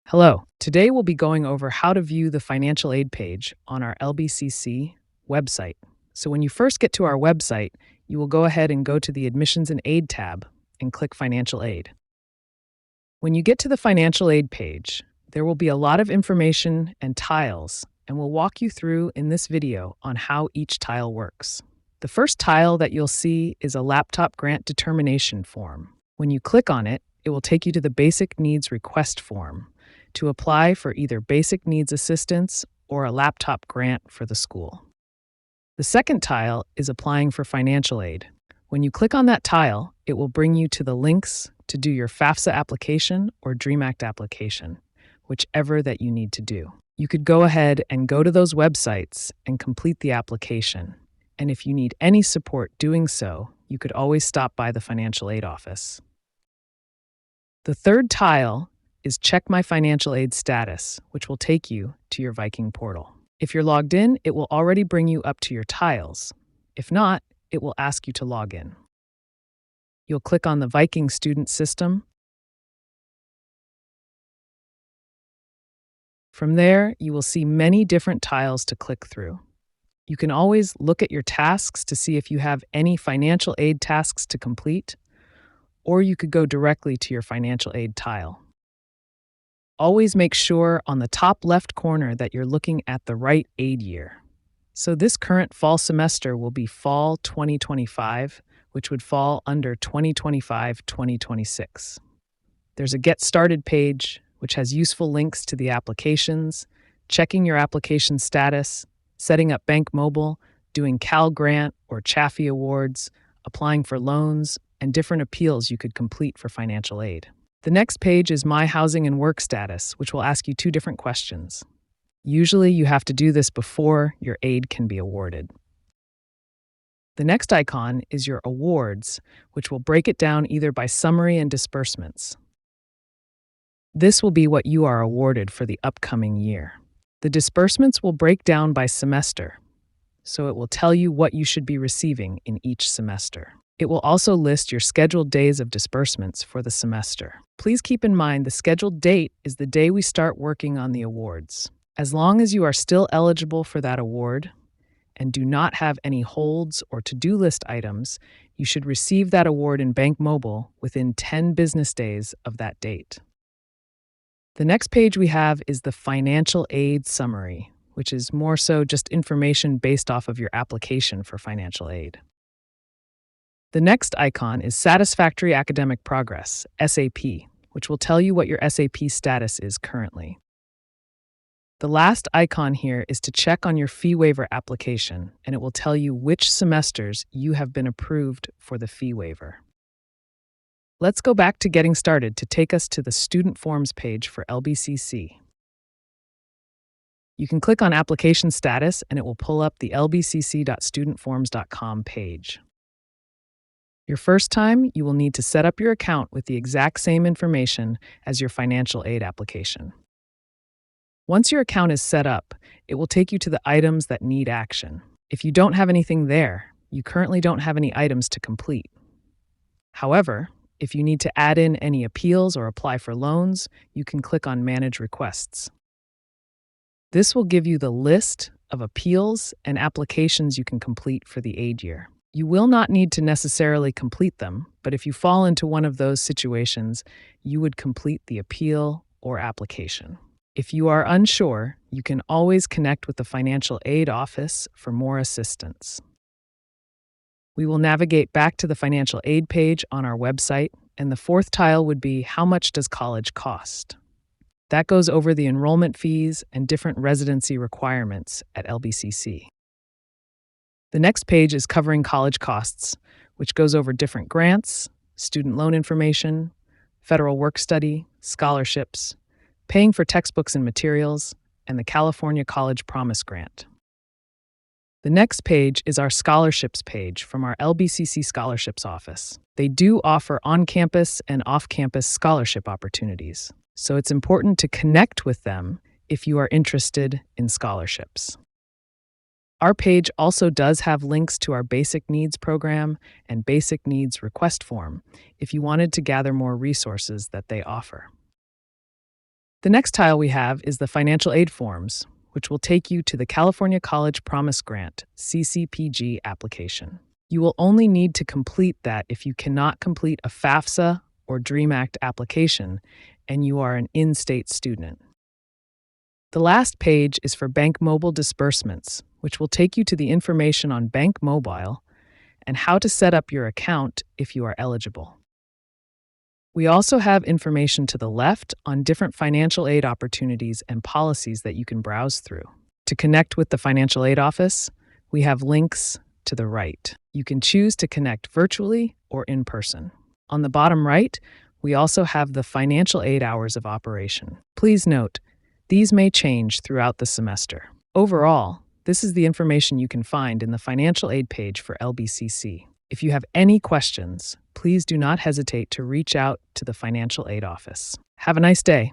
Hello. Today we'll be going over how to view the financial aid page on our LBCC website. So when you first get to our website, you will go ahead and go to the Admissions and Aid tab and click Financial Aid. When you get to the financial aid page, there will be a lot of information and tiles, and we'll walk you through in this video on how each tile works. The first tile that you'll see is a laptop grant determination form. When you click on it, it will take you to the Basic Needs Request form to apply for either basic needs assistance or a laptop grant for the school. The second tile is applying for financial aid. When you click on that tile, it will bring you to the links to do your FAFSA application or DREAM Act application, whichever that you need to do. You could go ahead and go to those websites and complete the application. And if you need any support doing so, you could always stop by the financial aid office. The third tile is Check My Financial Aid Status, which will take you to your Viking Portal. If you're logged in, it will already bring you up to your tiles. If not, it will ask you to log in. You'll click on the Viking Student System. From there, you will see many different tiles to click through. You can always look at your tasks to see if you have any financial aid tasks to complete, or you could go directly to your financial aid tile. Always make sure on the top left corner that you're looking at the right aid year. So this current fall semester will be fall 2025, which would fall under 2025-2026. There's a Get Started page, which has useful links to the applications, checking your application status, setting up Bank Mobile, doing Cal Grant or Chaffee Awards, applying for loans, and different appeals you could complete for financial aid. The next page is My Housing and Work Status, which will ask you two different questions. Usually you have to do this before your aid can be awarded. The next icon is your awards, which will break it down either by summary and disbursements. This will be what you are awarded for the upcoming year. The disbursements will break down by semester, so it will tell you what you should be receiving in each semester. It will also list your scheduled days of disbursements for the semester. Please keep in mind the scheduled date is the day we start working on the awards. As long as you are still eligible for that award and do not have any holds or to-do list items, you should receive that award in Bank Mobile within 10 business days of that date. The next page we have is the Financial Aid Summary, which is more so just information based off of your application for financial aid. The next icon is Satisfactory Academic Progress, SAP, which will tell you what your SAP status is currently. The last icon here is to check on your fee waiver application, and it will tell you which semesters you have been approved for the fee waiver. Let's go back to getting started to take us to the Student Forms page for LBCC. You can click on Application Status, and it will pull up the lbcc.studentforms.com page. Your first time, you will need to set up your account with the exact same information as your financial aid application. Once your account is set up, it will take you to the items that need action. If you don't have anything there, you currently don't have any items to complete. However, if you need to add in any appeals or apply for loans, you can click on Manage Requests. This will give you the list of appeals and applications you can complete for the aid year. You will not need to necessarily complete them, but if you fall into one of those situations, you would complete the appeal or application. If you are unsure, you can always connect with the financial aid office for more assistance. We will navigate back to the financial aid page on our website, and the fourth tile would be How much does college cost? That goes over the enrollment fees and different residency requirements at LBCC. The next page is Covering College Costs, which goes over different grants, student loan information, federal work study, scholarships, paying for textbooks and materials, and the California College Promise Grant. The next page is our scholarships page from our LBCC Scholarships Office. They do offer on-campus and off-campus scholarship opportunities, so it's important to connect with them if you are interested in scholarships. Our page also does have links to our Basic Needs program and Basic Needs request form if you wanted to gather more resources that they offer. The next tile we have is the financial aid forms, which will take you to the California College Promise Grant, CCPG application. You will only need to complete that if you cannot complete a FAFSA or DREAM Act application and you are an in-state student. The last page is for Bank Mobile disbursements, which will take you to the information on Bank Mobile and how to set up your account if you are eligible. We also have information to the left on different financial aid opportunities and policies that you can browse through. To connect with the financial aid office, we have links to the right. You can choose to connect virtually or in person. On the bottom right, we also have the financial aid hours of operation. Please note, these may change throughout the semester. Overall, this is the information you can find in the financial aid page for LBCC. If you have any questions, please do not hesitate to reach out to the financial aid office. Have a nice day.